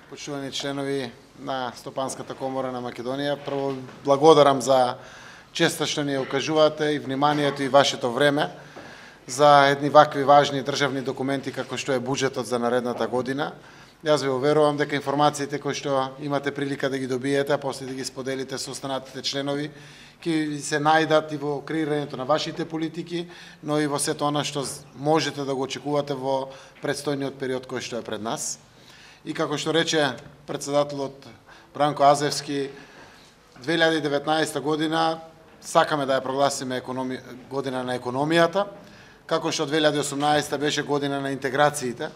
Почувани членови на Стопанската комора на Македонија, прво благодарам за честа што ни ја укажувате и вниманието и вашето време за едни вакви важни државни документи како што е буџетот за наредната година. Јас ви уверувам дека информациите кои што имате прилика да ги добиете, а после да ги споделите со останатите членови, ќе се најдат и во креирањето на вашите политики, но и во сето она што можете да го очекувате во предстојниот период кој што е пред нас. И како што рече председателот Бранко Азевски, 2019 година сакаме да ја прогласиме година на економијата, како што 2018 беше година на интеграциите.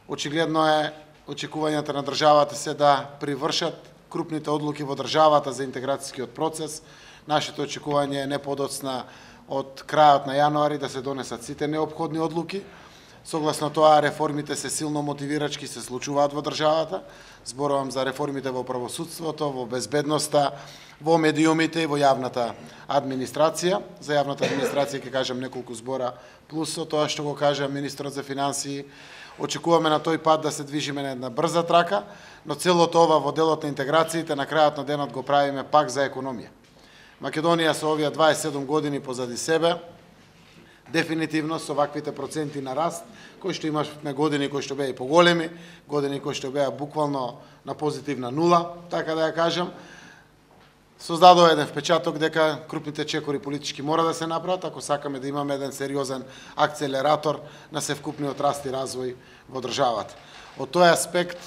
Очигледно е очекувањата на државата се да привршат крупните одлуки во државата за интеграцијскиот процес. Нашето очекување е не подоцна од крајот на јануари да се донесат сите неопходни одлуки. Согласно тоа, реформите се силно мотивирачки се случуваат во државата. Зборувам за реформите во правосудството, во безбедноста, во медиумите и во јавната администрација. За јавната администрација ќе кажам неколку збора, плюс со тоа што го кажа министрот за финансии. Очекуваме на тој пат да се движиме на една брза трака, но целото ова во делот на интеграциите на крајот на денот го правиме пак за економија. Македонија со овие 27 години позади себе, дефинитивно со ваквите проценти на раст, кои што имавме години кои што беа и поголеми, години кои што беа буквално на позитивна нула, така да ја кажам, создадува еден впечаток дека крупните чекори политички мора да се направат, ако сакаме да имаме еден сериозен акцелератор на севкупниот раст и развој во државата. Од тој аспект,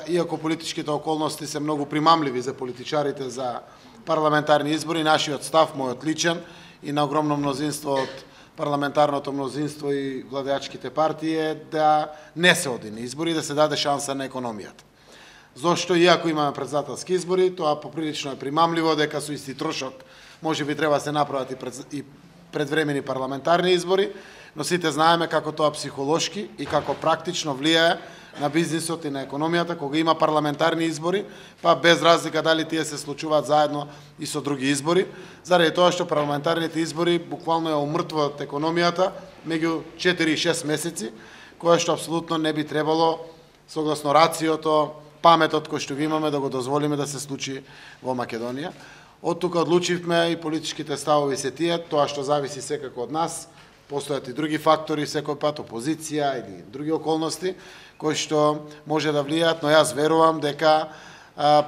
иако политичките околности се многу примамливи за политичарите за парламентарни избори, нашиот став, мојот личен и на огромно мнозинство од парламентарното мнозинство и владеачките партии е да не се оди на избори, да се даде шанса на економијата. Зошто, иако имаме председателски избори, тоа поприлично е примамливо дека со исти трошок може би треба да се направат и предвремени парламентарни избори, но сите знаеме како тоа психолошки и како практично влијае на бизнисот и на економијата кога има парламентарни избори, па без разлика дали тие се случуваат заедно и со други избори, заради тоа што парламентарните избори буквално ја умртвуваат економијата меѓу 4 и 6 месеци, кое што апсолутно не би требало согласно рациото, паметот кој што го имаме да го дозволиме да се случи во Македонија. Од тука одлучивме и политичките ставови се тие, тоа што зависи секако од нас. Постојат и други фактори, секој пат опозиција или други околности кои што може да влијаат, но јас верувам дека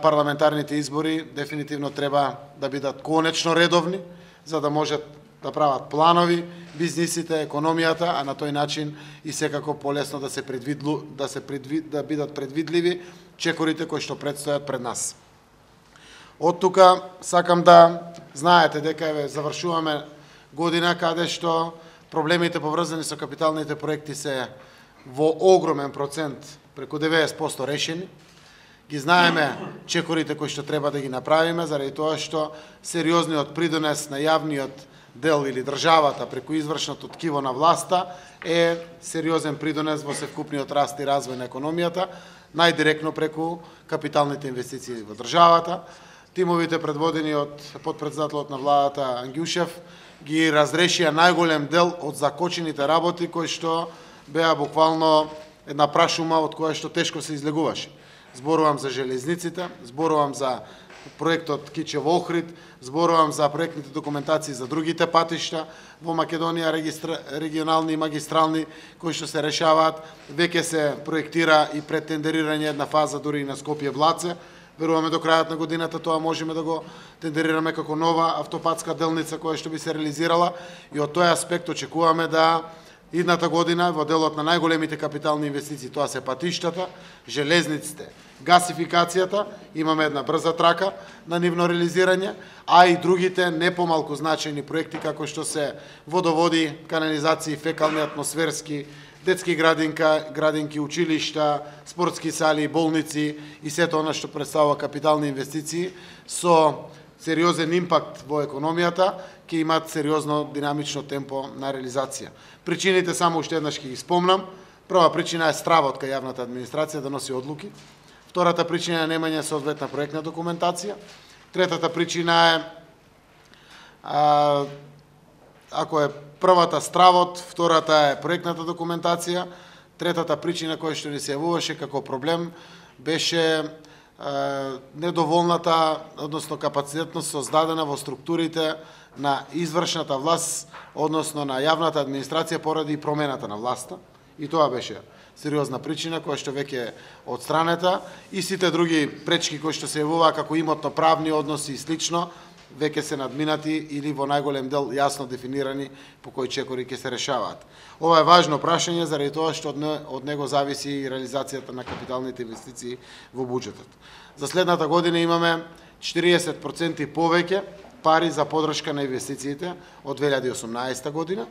парламентарните избори дефинитивно треба да бидат конечно редовни, за да можат да прават планови бизнисите, економијата, а на тој начин и секако полесно да бидат предвидливи чекорите кои што предстојат пред нас. Од тука сакам да знаете дека завршуваме година каде што проблемите поврзани со капиталните проекти се во огромен процент, преку 90% решени. Ги знаеме чекорите кои што треба да ги направиме, заради тоа што сериозниот придонес на јавниот дел или државата преку извршното ткиво на власта е сериозен придонес во севкупниот раст и развој на економијата, најдиректно преку капиталните инвестиции во државата. Тимовите предводени од подпредседателот на владата Ангјушев ги разрешија најголем дел од закочените работи кои што беа буквално една прашума од која што тешко се излегуваше. Зборувам за железниците, зборувам за проектот Кичево-Охрид, зборувам за проектните документации за другите патишта во Македонија, регионални и магистрални, кои што се решаваат. Веќе се проектира и претендерирање една фаза дури и на Скопје-Блаце. Веруваме до крајот на годината тоа можеме да го тендерираме како нова автопатска делница која што би се реализирала и од тој аспект очекуваме да идната година во делот на најголемите капитални инвестиции, тоа се патиштата, железниците, гасификацијата, имаме една брза трака на нивно реализирање, а и другите не помалку значајни проекти како што се водоводи, канализации, фекални, атмосферски, детски градинки, училишта, спортски сали, болници и сето она што представува капитални инвестиции со сериозен импакт во економијата, ќе имаат сериозно динамично темпо на реализација. Причините само уште еднаш ќе ги спомнам. Прва причина е стравот кај јавната администрација да носи одлуки. Втората причина е немање соодветна проектна документација. Третата причина е ако е првата стравот, втората е проектната документација, третата причина која што ни се јавуваше како проблем беше недоволната, односно капацитетност создадена во структурите на извршната власт, односно на јавната администрација поради промената на власта. И тоа беше сериозна причина која што веќе е отстранета, и сите други пречки кои што се јавуваа како имотно-правни односи и слично веќе се надминати или во најголем дел јасно дефинирани по кои чекори ќе се решаваат. Ова е важно прашање заради тоа што од него зависи и реализацијата на капиталните инвестиции во буџетот. За следната година имаме 40% повеќе пари за поддршка на инвестициите од 2018 година.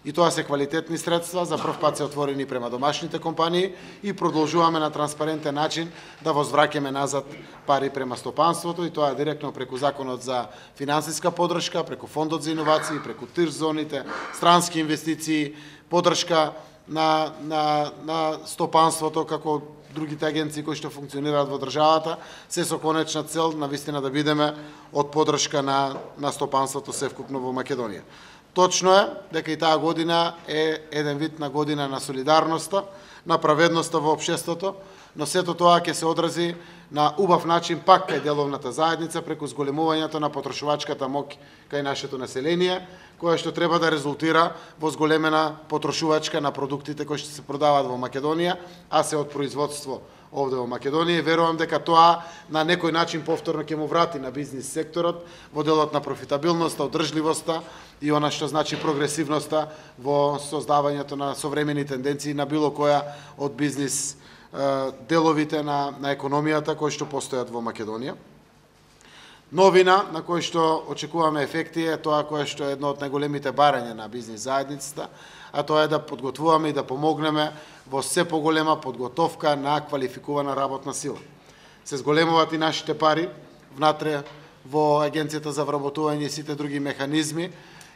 И тоа се квалитетни средства, за прв пат се отворени према домашните компании и продолжуваме на транспарентен начин да возвраќаме назад пари према стопанството, и тоа директно преку Законот за финансиска поддршка, преку Фондот за иновации, преку ТИР зоните, странски инвестиции, поддршка на стопанството како другите агенции кои што функционираат во државата, се со конечна цел навистина да бидеме од поддршка на стопанството севкупно во Македонија. Точно е дека и таа година е еден вид на година на солидарноста, на праведноста во општеството, но сето тоа ќе се одрази на убав начин пак кај деловната заедница преку зголемувањето на потрошувачката моќ кај нашето население, која што треба да резултира во зголемена потрошувачка на продуктите кои што се продаваат во Македонија, а се од производство овде во Македонија. Верувам дека тоа на некој начин повторно ќе му врати на бизнис секторот во делот на профитабилноста, одржливоста и она што значи прогресивноста во создавањето на современи тенденции на било која од бизнис деловите на економијата кои што постојат во Македонија. Новина на кој што очекуваме ефекти е тоа кое што е едно од најголемите барања на бизнис заедницата, а тоа е да подготвуваме и да помогнеме во се поголема подготовка на квалификувана работна сила. Се зголемуваат и нашите пари внатре во Агенцијата за вработување и сите други механизми,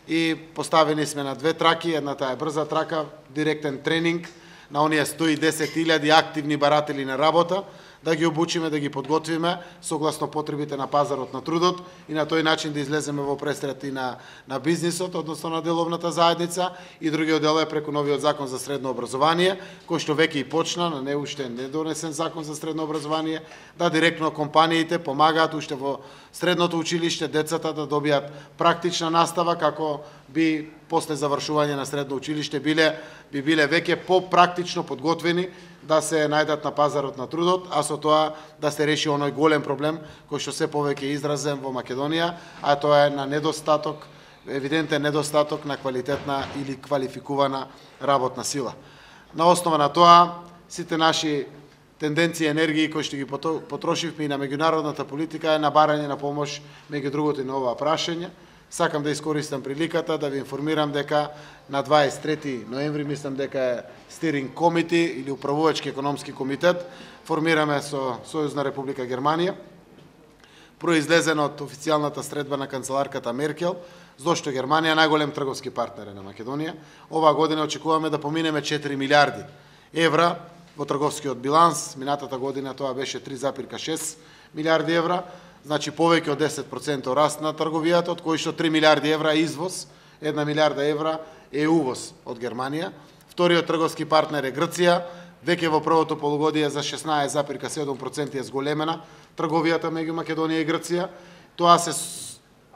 и поставени сме на две траки. Едната е брза трака, директен тренинг на оние 110.000 активни баратели на работа, да ги обучиме, да ги подготвиме согласно потребите на пазарот на трудот и на тој начин да излеземе во пресрет и на бизнисот, односно на деловната заедница. И другиот дел е преку новиот закон за средно образование, кој што веќе и почна, на не уште не донесен закон за средно образование, да директно компаниите помагаат уште во средното училиште децата да добијат практична настава, како би после завршување на средно училиште би биле веќе попрактично подготвени да се најдат на пазарот на трудот, а со тоа да се реши оној голем проблем кој што се повеќе изразен во Македонија, а тоа е на недостаток, евидентен недостаток на квалитетна или квалификувана работна сила. На основа на тоа, сите наши тенденции и енергии кои што ги потрошивме и на меѓународната политика е на барање на помош, меѓу другото и на ова прашање. Сакам да искористам приликата да ви информирам дека на 23 ноември, мислам дека е Steering Committee или управувачки економски комитет, формираме со Сојузна Република Германија, произлезен од официјалната средба на канцеларката Меркел, зошто Германија е најголем трговски партнер на Македонија. Оваа година очекуваме да поминеме 4 милиарди евра во трговскиот биланс. Минатата година тоа беше 3,6 милиарди евра. Значи повеќе од 10% раст на трговијата, од кои што 3 милиарди евра е извоз, 1 милиарда евра е увоз од Германија. Вториот трговски партнер е Грција. Веќе во првото полугодие за 16,7% е зголемена трговијата меѓу Македонија и Грција. Тоа се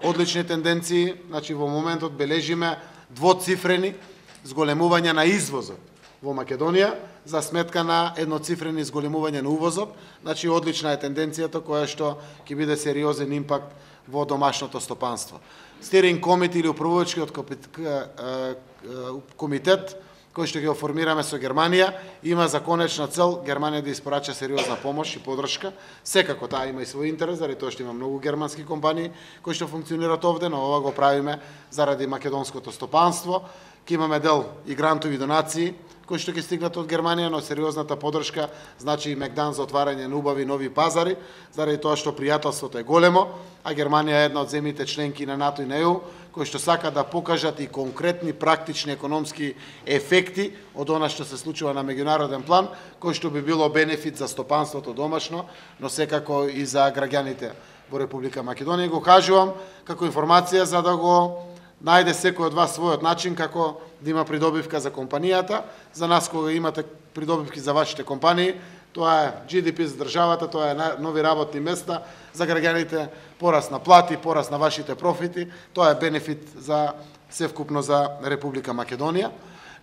одлични тенденции, значи во моментот бележиме двоцифрени зголемувања на извозот во Македонија за сметка на едноцифрени зголемување на увозот. Значи одлична е тенденцијата која што ќе биде сериозен импакт во домашното стопанство. Steering Committee или управувачкиот комитет кој што ќе формираме со Германија има за конечна цел Германија да испорача сериозна помош и поддршка. Секако таа има и свој интерес, заради тоа што има многу германски компании кои што функционираат овде, но ова го правиме заради македонското стопанство. Ке имаме дел и грантови донации кои што ќе стигнат од Германија, но сериозната поддршка значи и мегдан за отварање на убави нови пазари, заради тоа што пријателството е големо, а Германија е една од земјите членки на НАТО и на ЕУ, кои што сака да покажат и конкретни практични економски ефекти од она што се случува на меѓународен план, кој што би било бенефит за стопанството домашно, но секако и за граѓаните во Република Македонија. Го кажувам како информација за да го најде секој од вас својот начин како да има придобивка за компанијата. За нас кога имате придобивки за вашите компании, тоа е GDP за државата, тоа е нови работни места за граѓаните, пораст на плати, пораст на вашите профити, тоа е бенефит за севкупно за Република Македонија.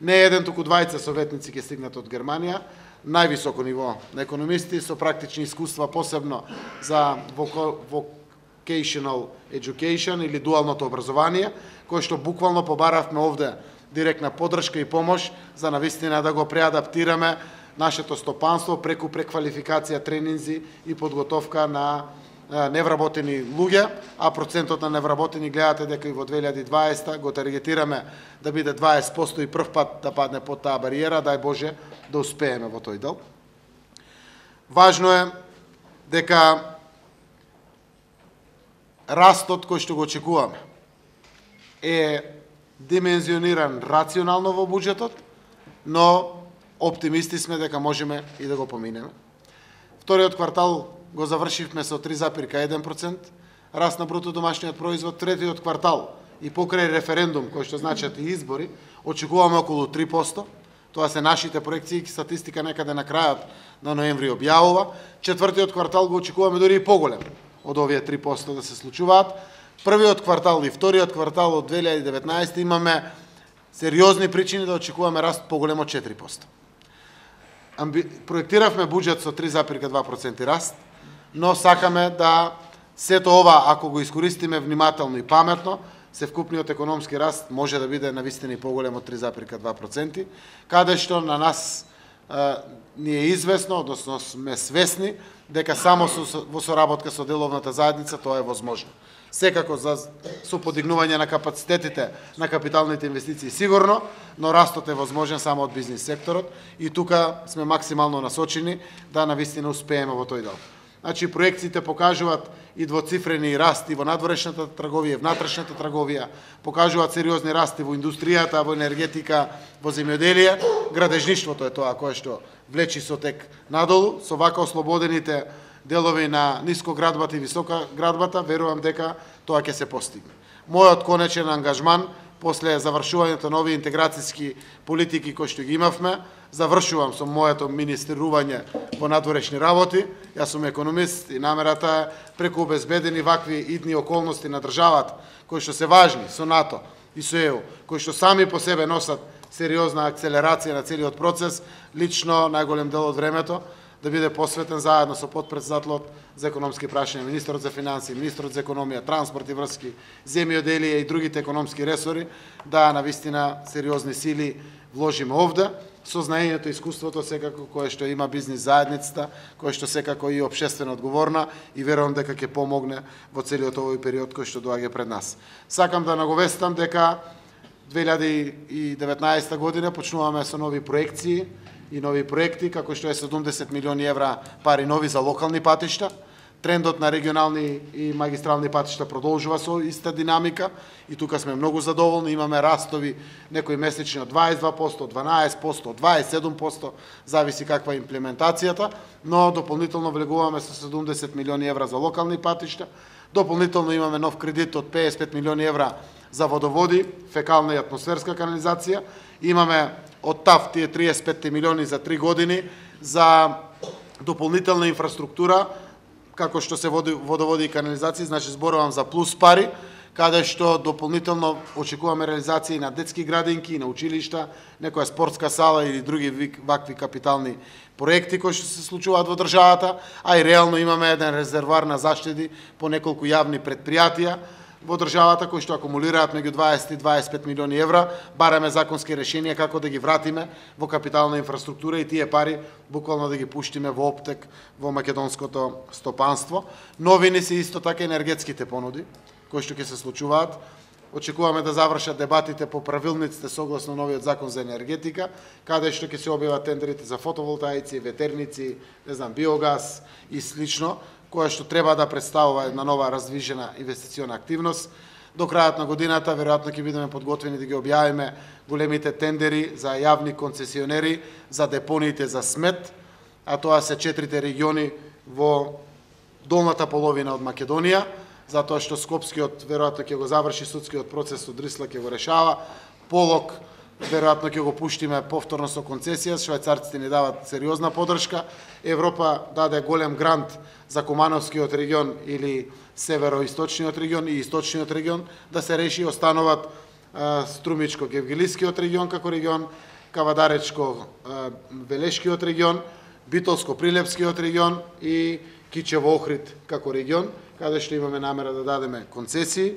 Не еден, туку двајца советници ќе стигнат од Германија, највисоко ниво на економисти со практични искуства, посебно за vocational education или дуалното образование, кој што буквално побаравме овде директна поддршка и помош за навистина да го преадаптираме нашето стопанство преку преквалификација, тренинзи и подготовка на невработени луѓе, а процентот на невработени гледате дека и во 2020 го таргетираме да биде 20% и прв пат да падне под таа бариера, дај Боже да успееме во тој дел. Важно е дека растот кој што го очекуваме е димензиониран рационално во буџетот, но оптимисти сме дека можеме и да го поминеме. Вториот квартал го завршивме со 3,1% раст на бруто домашниот производ. Третиот квартал и покрај референдум, кој што значат и избори, очекуваме околу 3%. Тоа се нашите проекции, статистика некаде на крајот на ноември објавува. Четвртиот квартал го очекуваме дури и поголем од овие 3% да се случуваат. Првиот квартал и вториот квартал од 2019 имаме сериозни причини да очекуваме раст поголем од 4%. Проектиравме буџет со 3,2% раст, но сакаме да сето ова, ако го искористиме внимателно и паметно, севкупниот економски раст може да биде навистина и поголем од 3,2%, каде што на нас ни е известно, односно сме свесни, дека само во соработка со деловната заедница тоа е возможно. Секако со подигнување на капацитетите на капиталните инвестиции сигурно, но растот е возможен само од бизнис секторот и тука сме максимално насочени да навистина успееме во тој дел. Значи, проекциите покажуваат и двоцифрени расти во надворешната трговија, внатрешната трговија, покажуваат сериозни расти во индустријата, во енергетика, во земјоделие. Градежништвото е тоа кое што влечи со тек надолу, со вака ослободените делови на нискоградбата и високоградбата, верувам дека тоа ќе се постигне. Мојот конечен ангажман после завршувањето на овие интеграцијски политики кои што ги имавме, завршувам со моето министрување во надворешни работи. Јас сум економист и намерата е преку обезбедени вакви идни околности на државата, кои што се важни со НАТО и со ЕУ, кои што сами по себе носат сериозна акцелерација на целиот процес, лично најголем дел од времето да биде посветен заедно со потпредседателот за економски прашања, министерот за финансии, министерот за економија, транспорт и врски, земјоделие и другите економски ресори, да навистина сериозни сили вложиме овде, со знаењето и искуството секако кое што има бизнис заедницата, кое што секако и општествено одговорна и верувам дека ќе помогне во целиот овој период кој што доаѓа пред нас. Сакам да наговестам дека 2019 година почнуваме со нови проекции и нови проекти, како што е 70 милиони евра пари нови за локални патишта. Трендот на регионални и магистрални патишта продолжува со иста динамика и тука сме многу задоволни. Имаме растови некои месечни од 22%, од 12%, од 27%, зависи каква е имплементацијата, но дополнително влегуваме со 70 милиони евра за локални патишта. Дополнително имаме нов кредит од 55 милиони евра за водоводи, фекална и атмосферска канализација. Имаме од ТАВ тие 35 милиони за 3 години за дополнителна инфраструктура, како што се водоводи и канализација, значи зборувам за плюс пари, каде што дополнително очекуваме реализација на детски градинки, на училишта, некоја спортска сала или други вакви капитални проекти кои што се случуваат во државата, а и реално имаме еден резервоар на заштеди по неколку јавни претпријатија во државата кои што акумулираат меѓу 20 и 25 милиони евра. Бараме законски решенија како да ги вратиме во капитална инфраструктура и тие пари буквално да ги пуштиме во оптек во македонското стопанство. Новини се исто така енергетските понуди кои што ќе се случуваат. очекуваме да завршат дебатите по правилниците согласно новиот закон за енергетика, каде што ќе се објават тендерите за фотоволтаици, ветерници, биогаз и слично, која што треба да представува една нова раздвижена инвестициона активност. До крајот на годината веројатно ќе бидеме подготвени да ги објавиме големите тендери за јавни концесионери за депониите за смет, а тоа се 4 региони во долната половина од Македонија, затоа што Скопскиот веројатно ќе го заврши судскиот процес од Рисла, ќе го решава. Полок веројатно ќе го пуштиме повторно со концесија, швајцарците ни дават сериозна поддршка. Европа даде голем грант за Кумановскиот регион или североисточниот регион и источниот регион да се реши, остануваат Струмичко-Гевгелискиот регион како регион, Кавадаречко-Велешкиот регион, Битолско-Прилепскиот регион и Кичево-Охрид како регион, каде што имаме намера да дадеме концесии.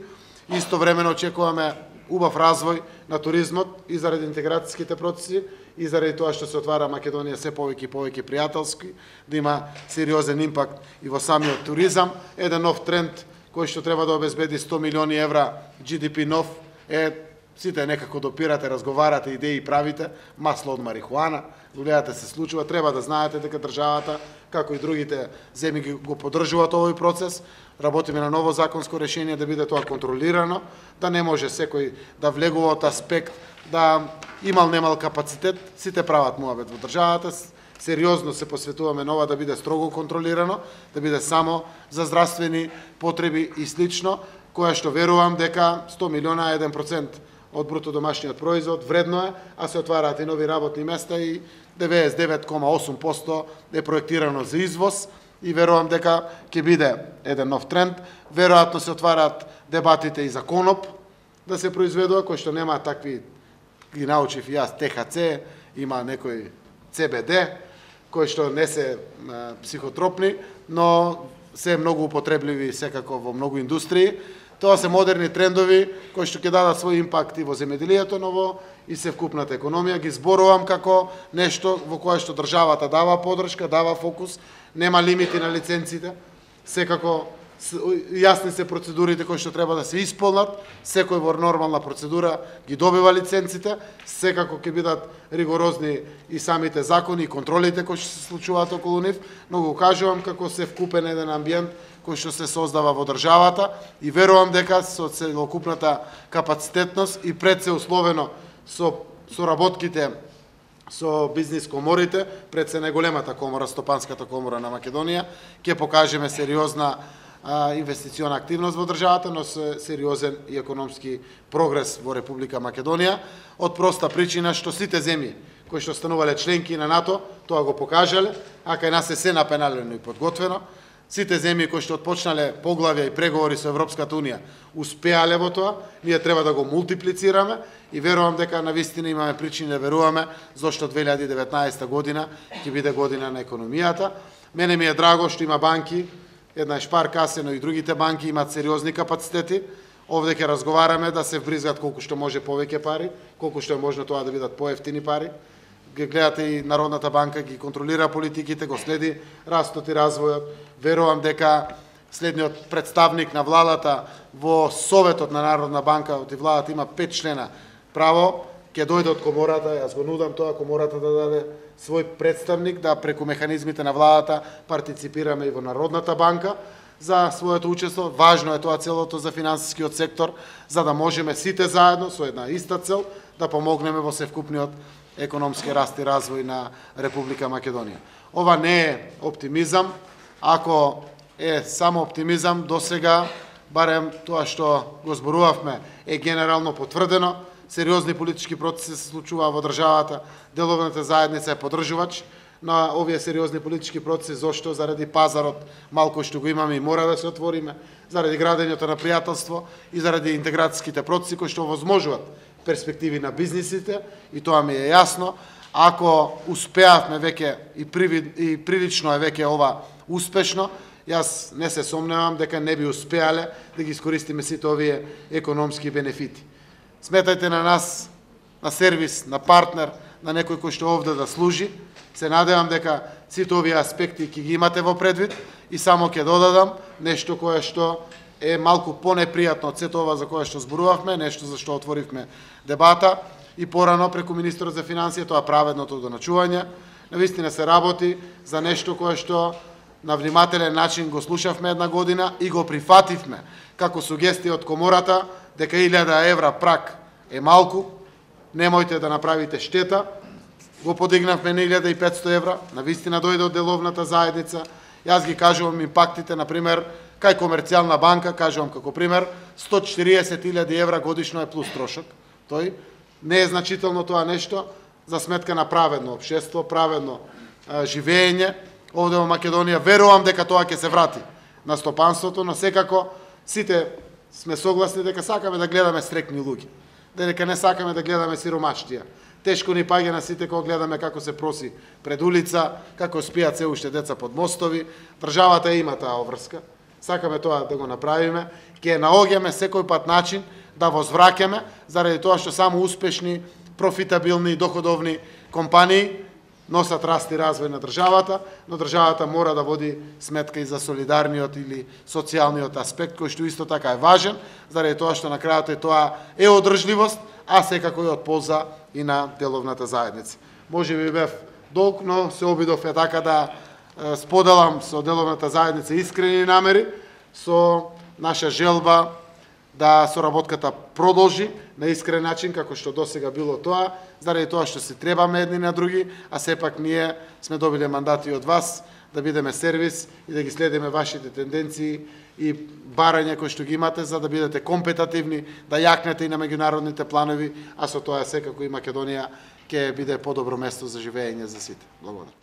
Истовремено очекуваме убав развој на туризмот и заради интеграцијските процеси и заради тоа што се отвара Македонија се повеќе и повеќе пријателски, да има сериозен импакт и во самиот туризам. Еден нов тренд кој што треба да обезбеди 100 милиони евра GDP нов сите некако допирате, разговарате, идеи правите, масло од марихуана, гледате се случува, треба да знаете дека државата, како и другите земји го поддржуваат овој процес. Работиме на ново законско решение да биде тоа контролирано, да не може секој да влегува од аспект да немал капацитет, сите прават муабет во државата, сериозно се посветуваме нова да биде строго контролирано, да биде само за здравствени потреби и слично, која што верувам дека 100 милиона е 1% од бруто домашниот производ, вредно е, а се отвараат и нови работни места и 99,8% е проектирано за извоз и верувам дека ќе биде еден нов тренд. Веројатно се отвараат дебатите и за коноп да се произведува, кој што нема такви, ги научив и јас, ТХЦ, има некој CBD, кои што не се психотропни, но се многу употребливи секако во многу индустрии. Тоа се модерни трендови кои што ќе дадат свој импакт и во земјоделието, но во и севкупната економија. Ги зборувам како нешто во кое што државата дава поддршка, дава фокус, нема лимити на лиценците, секако јасни се процедурите кои што треба да се исполнат, секој во нормална процедура ги добива лиценците, секако ќе бидат ригорозни и самите закони и контролите кои што се случуваат околу нив, но го кажувам како се вкупен еден амбиент кој што се создава во државата и верувам дека со целокупната капацитетност и пред се условено со соработките со бизнис коморите, пред се најголемата комора, Стопанската комора на Македонија, ќе покажеме сериозна инвестициона активност во државата, но со сериозен и економски прогрес во Република Македонија, од проста причина што сите земји кои што станувале членки на НАТО, тоа го покажале, а кај нас е се напеналено и подготвено. Сите земји кои што отпочнале поглавја и преговори со Европската Унија успеале во тоа, ние треба да го мултиплицираме и верувам дека навистина имаме причини да веруваме зашто 2019 година ќе биде година на економијата. Мене ми е драго што има банки, една Шпаркасе, но и другите банки имаат сериозни капацитети. Овде ќе разговараме да се вбризгат колку што може повеќе пари, колку што е можно тоа да бидат поевтини пари. Ги гледате и Народната банка ги контролира политиките, го следи растот и развојот. Верувам дека следниот представник на владата во Советот на Народна банка од владата има 5 члена право, ќе дојде од комората, јас го нудам тоа, комората да даде свој представник, да преку механизмите на владата партиципираме и во Народната банка за своето учество. Важно е тоа целото за финансискиот сектор, за да можеме сите заедно со една иста цел да помогнеме во севкупниот економски раст и развој на Република Македонија. Ова не е оптимизам, ако е само оптимизам, досега, барем тоа што го зборувавме, е генерално потврдено, сериозни политички процеси се случуваа во државата, деловната заедница е поддржувач на овие сериозни политички процеси, зошто? Заради пазарот, малку што го имаме и мора да се отвориме, заради градењето на пријателство и заради интеграцијските процеси кои што овозможуваат перспективи на бизнисите, и тоа ми е јасно. Ако успеавме веќе и прилично е веќе ова успешно, јас не се сомневам дека не би успеале да ги искористиме сите овие економски бенефити. Сметајте на нас, на сервис, на партнер, на некој кој што овде да служи. Се надевам дека сите овие аспекти ќе ги имате во предвид и само ќе додадам нешто кое што е малку понепријатно од сето ова за кое што зборувавме, нешто за што отворивме дебата и порано преку министерот за финансија, тоа праведното доначување. Навистина се работи за нешто кое што на внимателен начин го слушавме една година и го прифативме како сугестија од комората дека 1000 евра прак е малку, немојте да направите штета. Го подигнавме на 1500 евра, навистина дојде од деловната заедница. Јас ги кажувам импактите, например, кај комерцијална банка, кажувам како пример, 140.000 евра годишно е плюс трошок. Тој не е значително тоа нешто за сметка на праведно општество, праведно живење. Овде во Македонија верувам дека тоа ќе се врати на стопанството, но секако сите сме согласни дека сакаме да гледаме стрекни луѓе, дека не сакаме да гледаме сиромаштија. Тешко ни паѓа на сите кога гледаме како се проси пред улица, како спијат се уште деца под мостови. Државата има таа обврска. Сакаме тоа да го направиме. Ќе наоѓаме секој пат начин да возвраќаме, заради тоа што само успешни, профитабилни, доходовни компании носат раст и развој на државата, но државата мора да води сметка и за солидарниот или социјалниот аспект, кој што исто така е важен, заради тоа што на крајот тоа е одржливост, а секако е од полза и на деловната заедница. Може би бев долг, но се обидов така да споделам со деловната заедница искрени намери, со наша желба да соработката продолжи на искрен начин, како што досега било тоа, заради тоа што се требаме едни на други, а сепак ние сме добиле мандати од вас да бидеме сервис и да ги следиме вашите тенденции и барања кои што ги имате за да бидете компетативни, да јакнете и на меѓународните планови, а со тоа секако и Македонија ќе биде подобро место за живење за сите. Благодарам.